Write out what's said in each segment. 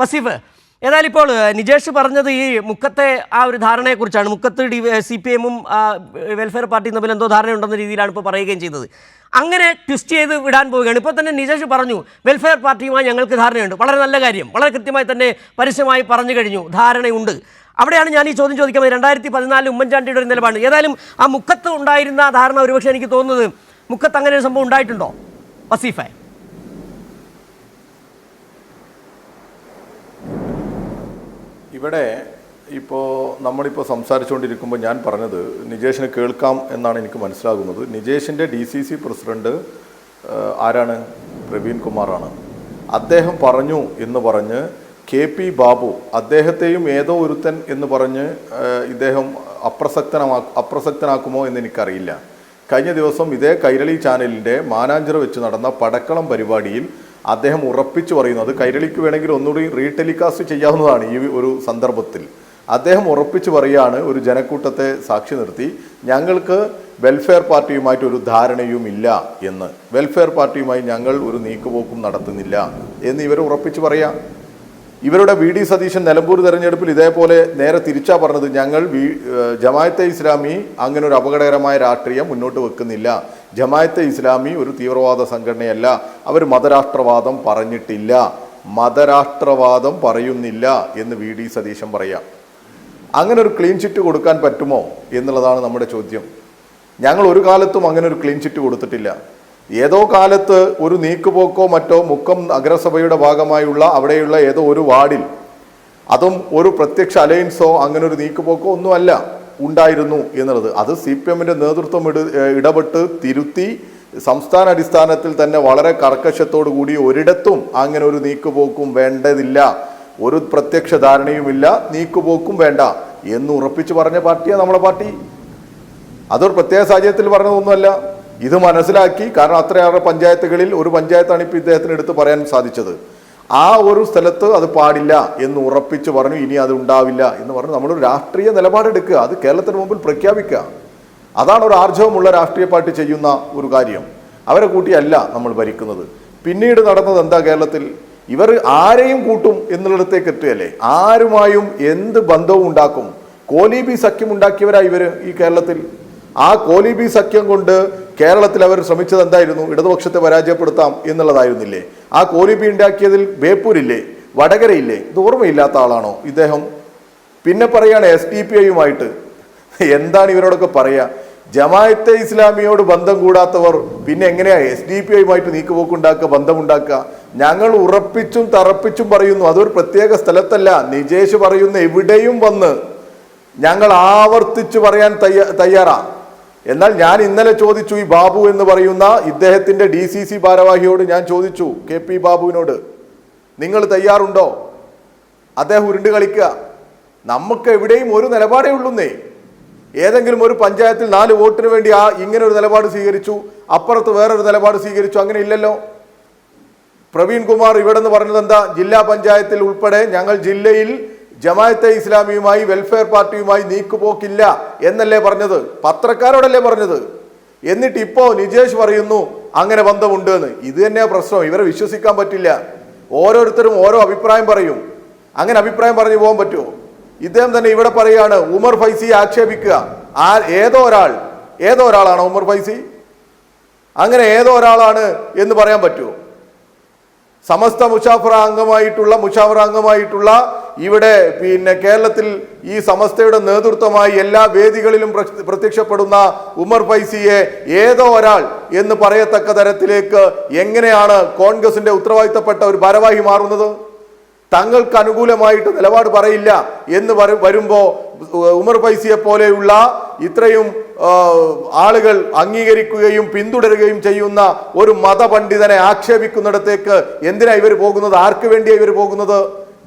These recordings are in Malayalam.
വസീഫ്, ഏതായാലും ഇപ്പോൾ നിജേഷ് പറഞ്ഞത് ഈ മുക്കത്തെ ആ ഒരു ധാരണയെക്കുറിച്ചാണ്. മുക്കത്ത് CPM-ഉം വെൽഫെയർ പാർട്ടിയും തമ്മിൽ എന്തോ ധാരണയുണ്ടെന്ന രീതിയിലാണ് ഇപ്പോൾ പറയുകയും ചെയ്തത്. അങ്ങനെ ട്വിസ്റ്റ് ചെയ്ത് വിടാൻ പോവുകയാണ്. ഇപ്പോൾ തന്നെ നിജേഷ് പറഞ്ഞു വെൽഫെയർ പാർട്ടിയുമായി ഞങ്ങൾക്ക് ധാരണയുണ്ട്. വളരെ നല്ല കാര്യം, വളരെ കൃത്യമായി തന്നെ പരസ്യമായി പറഞ്ഞു കഴിഞ്ഞു, ധാരണയുണ്ട്. അവിടെയാണ് ഞാൻ ഈ ചോദ്യം ചോദിക്കുന്നത്. 2014 ഉമ്മൻചാണ്ടിയുടെ ഒരു നിലപാട്. ഏതായാലും ആ മുക്കത്ത് ഉണ്ടായിരുന്ന ധാരണ ഒരുപക്ഷെ എനിക്ക് തോന്നുന്നത് മുക്കത്ത് അങ്ങനെ ഒരു സംഭവം ഉണ്ടായിട്ടുണ്ടോ വസീഫെ? ഇവിടെ ഇപ്പോൾ നമ്മളിപ്പോൾ സംസാരിച്ചുകൊണ്ടിരിക്കുമ്പോൾ ഞാൻ പറഞ്ഞത് നിജേഷിന് കേൾക്കാം എന്നാണ് എനിക്ക് മനസ്സിലാകുന്നത്. നിജേഷിൻ്റെ DCC പ്രസിഡന്റ് ആരാണ്? പ്രവീൺ കുമാറാണ്. അദ്ദേഹം പറഞ്ഞു എന്ന് പറഞ്ഞ് KP ബാബു അദ്ദേഹത്തെയും ഏതോ ഒരുത്തൻ എന്ന് പറഞ്ഞ് ഇദ്ദേഹം അപ്രസക്തനാക്കുമോ എന്ന് എനിക്കറിയില്ല. കഴിഞ്ഞ ദിവസം ഇതേ കൈരളി ചാനലിൻ്റെ മാനാഞ്ചിറ വെച്ച് നടന്ന പടക്കളം പരിപാടിയിൽ അദ്ദേഹം ഉറപ്പിച്ചു പറയുന്നത്, കൈരളിക്ക് വേണമെങ്കിൽ ഒന്നുകൂടി റീടെലികാസ്റ്റ് ചെയ്യാവുന്നതാണ് ഈ ഒരു സന്ദർഭത്തിൽ. അദ്ദേഹം ഉറപ്പിച്ചു പറയുകയാണ്, ഒരു ജനക്കൂട്ടത്തെ സാക്ഷി നിർത്തി, ഞങ്ങൾക്ക് വെൽഫെയർ പാർട്ടിയുമായിട്ട് ഒരു ധാരണയും ഇല്ല എന്ന്, വെൽഫെയർ പാർട്ടിയുമായി ഞങ്ങൾ ഒരു നീക്കുപോക്കും നടത്തുന്നില്ല എന്ന് ഇവർ ഉറപ്പിച്ചു പറയാം. ഇവരുടെ VD സതീശൻ നിലമ്പൂർ തെരഞ്ഞെടുപ്പിൽ ഇതേപോലെ നേരെ തിരിച്ചാ പറഞ്ഞത്, ഞങ്ങൾ ജമാഅത്തെ ഇസ്ലാമി അങ്ങനെ ഒരു അപകടകരമായ രാഷ്ട്രീയം മുന്നോട്ട് വെക്കുന്നില്ല, ജമാഅത്തെ ഇസ്ലാമി ഒരു തീവ്രവാദ സംഘടനയല്ല, അവർ മതരാഷ്ട്രവാദം പറഞ്ഞിട്ടില്ല, മതരാഷ്ട്രവാദം പറയുന്നില്ല എന്ന് VD സതീശൻ പറയാം. അങ്ങനെ ഒരു ക്ലീൻ ചിറ്റ് കൊടുക്കാൻ പറ്റുമോ എന്നുള്ളതാണ് നമ്മുടെ ചോദ്യം. ഞങ്ങൾ ഒരു കാലത്തും അങ്ങനെ ഒരു ക്ലീൻ ചിറ്റ് കൊടുത്തിട്ടില്ല. ഏതോ കാലത്ത് ഒരു നീക്കുപോക്കോ മറ്റോ മുക്കം നഗരസഭയുടെ ഭാഗമായുള്ള അവിടെയുള്ള ഏതോ ഒരു വാർഡിൽ, അതും ഒരു പ്രത്യക്ഷ അലയൻസോ അങ്ങനെ ഒരു നീക്കുപോക്കോ ഒന്നുമല്ല ഉണ്ടായിരുന്നു എന്നുള്ളത്. അത് CPM-ന്റെ നേതൃത്വം ഇടപെട്ട് തിരുത്തി സംസ്ഥാന അടിസ്ഥാനത്തിൽ തന്നെ വളരെ കർക്കശത്തോടു കൂടി ഒരിടത്തും അങ്ങനെ ഒരു നീക്കുപോക്കും വേണ്ടതില്ല, ഒരു പ്രത്യക്ഷ ധാരണയുമില്ല, നീക്കുപോക്കും വേണ്ട എന്ന് ഉറപ്പിച്ച് പറഞ്ഞ പാർട്ടിയാണ് നമ്മളെ പാർട്ടി. അതൊരു പ്രത്യേക സാഹചര്യത്തിൽ പറഞ്ഞതൊന്നുമല്ല. ഇത് മനസ്സിലാക്കി, കാരണം അത്രയേറെ പഞ്ചായത്തുകളിൽ ഒരു പഞ്ചായത്താണ് ഇപ്പോൾ ഇദ്ദേഹത്തിന് എടുത്ത് പറയാൻ സാധിച്ചത്. ആ ഒരു സ്ഥലത്ത് അത് പാടില്ല എന്ന് ഉറപ്പിച്ച് പറഞ്ഞു, ഇനി അത് ഉണ്ടാവില്ല എന്ന് പറഞ്ഞു നമ്മളൊരു രാഷ്ട്രീയ നിലപാടെടുക്കുക, അത് കേരളത്തിന് മുമ്പിൽ പ്രഖ്യാപിക്കുക. അതാണ് ഒരു ആർജവമുള്ള രാഷ്ട്രീയ പാർട്ടി ചെയ്യുന്ന ഒരു കാര്യം. അവരെ കൂട്ടിയല്ല നമ്മൾ ഭരിക്കുന്നത്. പിന്നീട് നടന്നത് എന്താ? കേരളത്തിൽ ഇവർ ആരെയും കൂട്ടും എന്നുള്ളിടത്തേക്ക് എത്തുകയല്ലേ, ആരുമായും എന്ത് ബന്ധവും ഉണ്ടാക്കും. കോലീബി സഖ്യം ഉണ്ടാക്കിയവരാ ഇവർ ഈ കേരളത്തിൽ. ആ കോലീബി സഖ്യം കൊണ്ട് കേരളത്തിൽ അവർ ശ്രമിച്ചത് എന്തായിരുന്നു? ഇടതുപക്ഷത്തെ പരാജയപ്പെടുത്താം എന്നുള്ളതായിരുന്നില്ലേ? ആ കോലീബി ഉണ്ടാക്കിയതിൽ ബേപ്പൂരില്ലേ, വടകരയില്ലേ? ഇത് ഓർമ്മയില്ലാത്ത ആളാണോ ഇദ്ദേഹം? പിന്നെ പറയാണ് SDPI-യുമായിട്ട്. എന്താണ് ഇവരോടൊക്കെ പറയാ? ജമാഅത്തെ ഇസ്ലാമിയോട് ബന്ധം കൂടാത്തവർ പിന്നെ എങ്ങനെയാ SDPI-യുമായിട്ട് നീക്കുപോക്കുണ്ടാക്കുക, ബന്ധമുണ്ടാക്കുക? ഞങ്ങൾ ഉറപ്പിച്ചും തറപ്പിച്ചും പറയുന്നു, അതൊരു പ്രത്യേക സ്ഥലത്തല്ല, നിജേഷ് പറയുന്ന എവിടെയും വന്ന് ഞങ്ങൾ ആവർത്തിച്ച് പറയാൻ തയ്യാറാ. എന്നാൽ ഞാൻ ഇന്നലെ ചോദിച്ചു, ഈ ബാബു എന്ന് പറയുന്ന ഇദ്ദേഹത്തിന്റെ DCC ഭാരവാഹിയോട് ഞാൻ ചോദിച്ചു, KP ബാബുവിനോട്, നിങ്ങൾ തയ്യാറുണ്ടോ? അദ്ദേഹം ഉരുണ്ട് കളിക്കുക. നമുക്ക് എവിടെയും ഒരു നിലപാടേ ഉള്ളുന്നേ. ഏതെങ്കിലും ഒരു പഞ്ചായത്തിൽ 4 വോട്ടിന് വേണ്ടി ഇങ്ങനെ ഒരു നിലപാട് സ്വീകരിച്ചു, അപ്പുറത്ത് വേറൊരു നിലപാട് സ്വീകരിച്ചു, അങ്ങനെ ഇല്ലല്ലോ. പ്രവീൺ കുമാർ ഇവിടെ നിന്ന് പറഞ്ഞത് എന്താ? ജില്ലാ പഞ്ചായത്തിൽ ഉൾപ്പെടെ ഞങ്ങൾ ജില്ലയിൽ ജമാഅത്തെ ഇസ്ലാമിയുമായി വെൽഫെയർ പാർട്ടിയുമായി നീക്കുപോക്കില്ല എന്നല്ലേ പറഞ്ഞത്? പത്രക്കാരോടല്ലേ പറഞ്ഞത്? എന്നിട്ട് ഇപ്പോ നിജേഷ് പറയുന്നു അങ്ങനെ ബന്ധമുണ്ട് എന്ന്. ഇത് തന്നെയാ പ്രശ്നം. ഇവരെ വിശ്വസിക്കാൻ പറ്റില്ല. ഓരോരുത്തരും ഓരോ അഭിപ്രായം പറയും. അങ്ങനെ അഭിപ്രായം പറഞ്ഞു പോകാൻ പറ്റുമോ? ഇദ്ദേഹം തന്നെ ഇവിടെ പറയുകയാണ്, ഉമർ ഫൈസിയെ ആക്ഷേപിക്കുക. ഏതോ ഒരാളാണ് ഉമർ ഫൈസി? അങ്ങനെ ഏതോ ഒരാളാണ് എന്ന് പറയാൻ പറ്റുമോ? സമസ്ത മുഷാവറ അംഗമായിട്ടുള്ള ഇവിടെ പിന്നെ കേരളത്തിൽ ഈ സമസ്തയുടെ നേതൃത്വമായി എല്ലാ വേദികളിലും പ്രത്യക്ഷപ്പെടുന്ന ഉമർ ഫൈസിയെ ഏതോ ഒരാൾ എന്ന് പറയത്തക്ക തരത്തിലേക്ക് എങ്ങനെയാണ് കോൺഗ്രസിന്റെ ഉത്തരവാദിത്തപ്പെട്ട ഒരു ഭാരവാഹി മാറുന്നത്? തങ്ങൾക്ക് അനുകൂലമായിട്ട് നിലപാട് പറയില്ല എന്ന് വരുമ്പോ ഉമർ ഫൈസിയെ പോലെയുള്ള ഇത്രയും ആളുകൾ അംഗീകരിക്കുകയും പിന്തുടരുകയും ചെയ്യുന്ന ഒരു മതപണ്ഡിതനെ ആക്ഷേപിക്കുന്നിടത്തേക്ക് എന്തിനാ ഇവർ പോകുന്നത്? ആർക്ക് വേണ്ടിയാ ഇവർ പോകുന്നത്?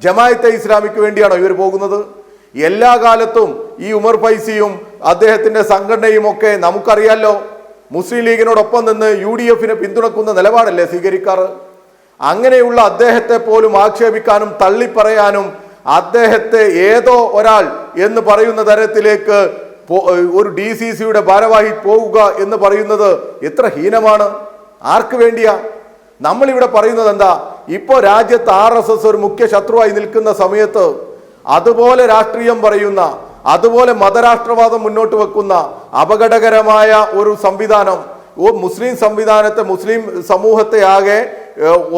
ജമാഅത്തെ ഇസ്ലാമിക്ക് വേണ്ടിയാണോ ഇവർ പോകുന്നത്? എല്ലാ കാലത്തും ഈ ഉമർ ഫൈസിയും അദ്ദേഹത്തിന്റെ സംഘടനയും ഒക്കെ നമുക്കറിയാലോ, മുസ്ലിം ലീഗിനോടൊപ്പം നിന്ന് UDF-നെ പിന്തുണക്കുന്ന നിലപാടല്ലേ സ്വീകരിക്കാറ്. അങ്ങനെയുള്ള അദ്ദേഹത്തെ പോലും ആക്ഷേപിക്കാനും തള്ളിപ്പറയാനും അദ്ദേഹത്തെ ഏതോ ഒരാൾ എന്ന് പറയുന്ന തരത്തിലേക്ക് ഒരു DCC-യുടെ ഭാരവാഹി പോവുക എന്ന് പറയുന്നത് എത്ര ഹീനമാണ്! ആർക്ക് വേണ്ടിയാ? നമ്മളിവിടെ പറയുന്നത് എന്താ? ഇപ്പോൾ രാജ്യത്ത് RSS ഒരു മുഖ്യ ശത്രുവായി നിൽക്കുന്ന സമയത്ത് അതുപോലെ രാഷ്ട്രീയം പറയുന്ന, അതുപോലെ മതരാഷ്ട്രവാദം മുന്നോട്ട് വെക്കുന്ന അപകടകരമായ ഒരു സംവിധാനം, മുസ്ലിം സംവിധാനത്തെ, മുസ്ലിം സമൂഹത്തെ ആകെ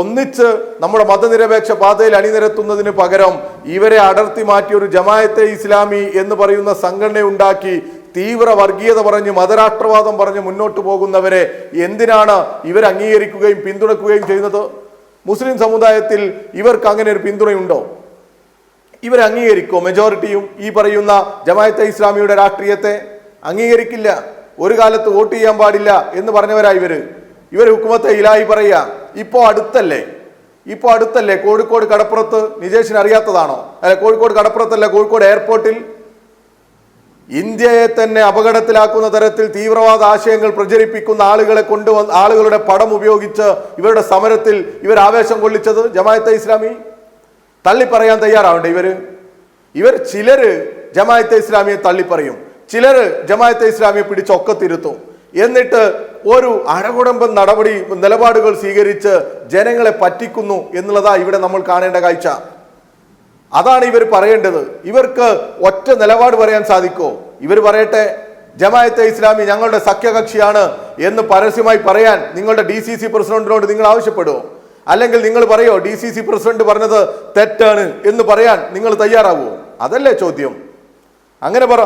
ഒന്നിച്ച് നമ്മുടെ മതനിരപേക്ഷ പാതയിൽ അണിനിരത്തുന്നതിന് പകരം ഇവരെ അടർത്തി മാറ്റി ഒരു ജമാഅത്തെ ഇസ്ലാമി എന്ന് പറയുന്ന സംഘടന ഉണ്ടാക്കി തീവ്ര വർഗീയത പറഞ്ഞ് മതരാഷ്ട്രവാദം പറഞ്ഞ് മുന്നോട്ട് പോകുന്നവരെ എന്തിനാണ് ഇവർ അംഗീകരിക്കുകയും പിന്തുണക്കുകയും ചെയ്യുന്നത്? മുസ്ലിം സമുദായത്തിൽ ഇവർക്ക് അങ്ങനെ ഒരു പിന്തുണയുണ്ടോ? ഇവർ അംഗീകരിക്കോ? മെജോറിറ്റിയും ഈ പറയുന്ന ജമാഅത്തെ ഇസ്ലാമിയുടെ രാഷ്ട്രീയത്തെ അംഗീകരിക്കില്ല. ഒരു കാലത്ത് വോട്ട് ചെയ്യാൻ പാടില്ല എന്ന് പറഞ്ഞവരാ ഇവർ ഹുക്കുമത്തെ ഇലാഹി പറയുക. ഇപ്പോ അടുത്തല്ലേ കോഴിക്കോട് കടപ്പുറത്ത്, നിജേഷിന് അറിയാത്തതാണോ? അല്ല, കോഴിക്കോട് കടപ്പുറത്തല്ല, കോഴിക്കോട് എയർപോർട്ടിൽ ഇന്ത്യയെ തന്നെ അപകടത്തിലാക്കുന്ന തരത്തിൽ തീവ്രവാദ ആശയങ്ങൾ പ്രചരിപ്പിക്കുന്ന ആളുകളെ കൊണ്ടുവന്ന് ആളുകളുടെ പടം ഉപയോഗിച്ച് ഇവരുടെ സമരത്തിൽ ഇവർ ആവേശം കൊള്ളിച്ചത് ജമാഅത്തെ ഇസ്ലാമി. തള്ളിപ്പറയാൻ തയ്യാറാവണ്ടേ ഇവർ ചിലര് ജമാഅത്തെ ഇസ്ലാമിയെ തള്ളിപ്പറയും, ചിലര് ജമാഅത്തെ ഇസ്ലാമിയെ പിടിച്ചൊക്കത്തിരുത്തും. എന്നിട്ട് ഒരു അഴകുടമ്പൻ നിലപാടുകൾ സ്വീകരിച്ച് ജനങ്ങളെ പറ്റിക്കുന്നു എന്നുള്ളതാ ഇവിടെ നമ്മൾ കാണേണ്ട കാഴ്ച. അതാണ് ഇവർ പറയേണ്ടത്. ഇവർക്ക് ഒറ്റ നിലപാട് പറയാൻ സാധിക്കോ? ഇവർ പറയട്ടെ, ജമാഅത്തെ ഇസ്ലാമി ഞങ്ങളുടെ സഖ്യകക്ഷിയാണ് എന്ന് പരസ്യമായി പറയാൻ നിങ്ങളുടെ DCC പ്രസിഡന്റിനോട് നിങ്ങൾ ആവശ്യപ്പെടുമോ? അല്ലെങ്കിൽ നിങ്ങൾ പറയോ DCC പ്രസിഡന്റ് പറഞ്ഞത് തെറ്റാണ് എന്ന് പറയാൻ നിങ്ങൾ തയ്യാറാവുമോ? അതല്ലേ ചോദ്യം. അങ്ങനെ പറ.